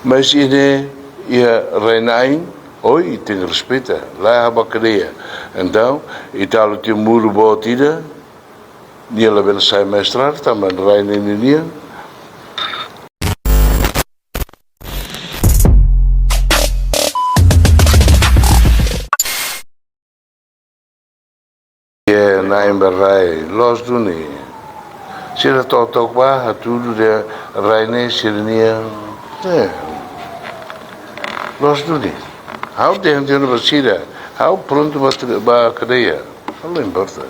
Mas ini ia RAI, oi, tem respeita, lá a bacaria. Então, Itália tem muro boa tira, dia lá bem sai mestrado, também RAI nem dia. É NAIN RAI, los duni. Se era toque barra tudo de RAI nem seria los duni. How dentro da SIRA, how pronto vai cadeia, não importa.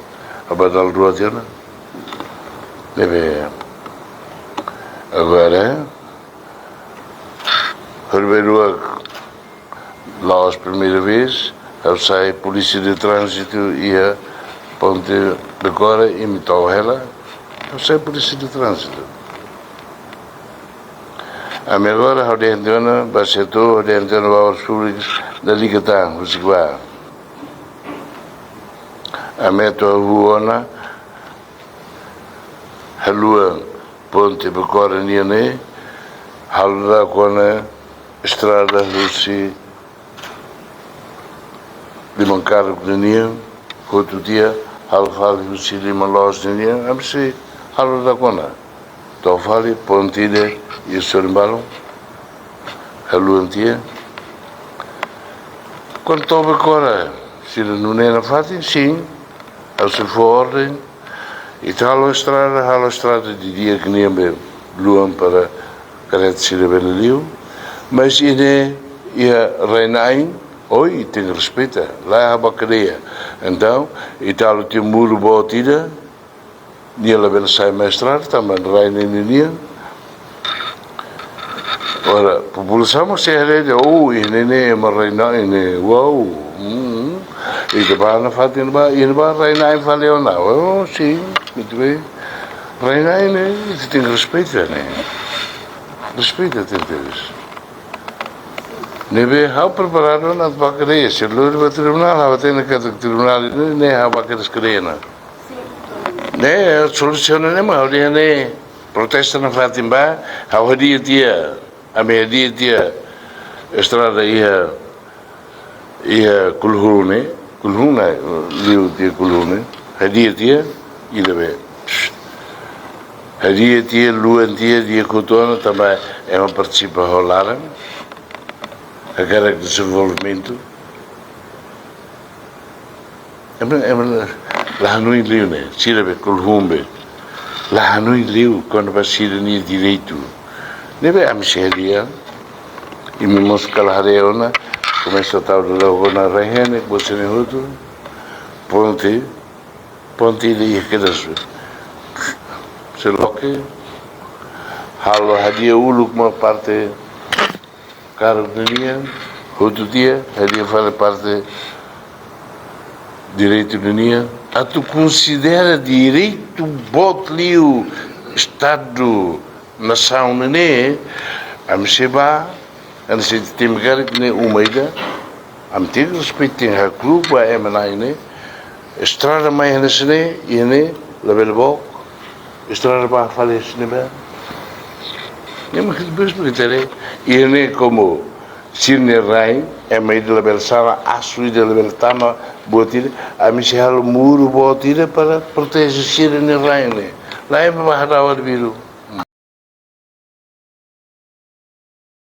A badal rua dela, deve agora Herbeiro lá a primeira vez, eu saí polícia de trânsito ia ponte de agora e me toco ela, eu saí polícia de trânsito. A minha agora a dentro vai ser todo dentro de valores públicos da Ligatão, o Sigua. A meta ruona, a lua ponte de agora niane, halda com a estrada russi de mancar de nia, outro dia halfal russi de malos de nia, a se halda com a tofali ponte de e o sorbalão, a lua antia. Quando toca agora, se não é na fati, sim, ao se for ordem, e tal a estrada de dia que nem bem luam para carete se rebeliu, mas ele ia reinar, oi, tem respeita, lá a bacaria. Então, e tal tem muro boa tira, dia lá bem sai mestrado, também reinar nem dia. Ora, a população se herede, ini é uma reina, ini, uau, e depois na fati ini vai reina e valeu não, sim, muito bem, reina ini, tem respeito, né? Respeita tem deles. Nebe há preparado na bacaria, se ele vai tribunal, vai ter na casa do tribunal, nem há bacaria escrena. Né, soluciona nem mais, olha né, protesta na Fatimba, há dia a meia dia estrada ia kulhune liu dia kulhune hadia dia ida be hadia dia luan dia cotona também é uma participa rolar a cara de desenvolvimento lá no liu né tira be kulhumbe lá no liu quando vai ser ni direito. Nebe a miseria e me mostra a reona começa a estar logo na região que você me ouviu ponte de aquelas se loque halo hadia uluk uma parte caro de linha outro dia hadia faz parte direito de linha a tu considera direito botlio estado nação né a me cheba a se tem que né uma ida a me ter respeito tem a clube a MNAIN né estrada mais né e né level BOK estrada para falecer né nem mais depois porque e né como SIRA RAI é meio de level sala a sui de level tama botir a me chega o muro botir para proteger SIRA RAI né lá é para barrar o vírus.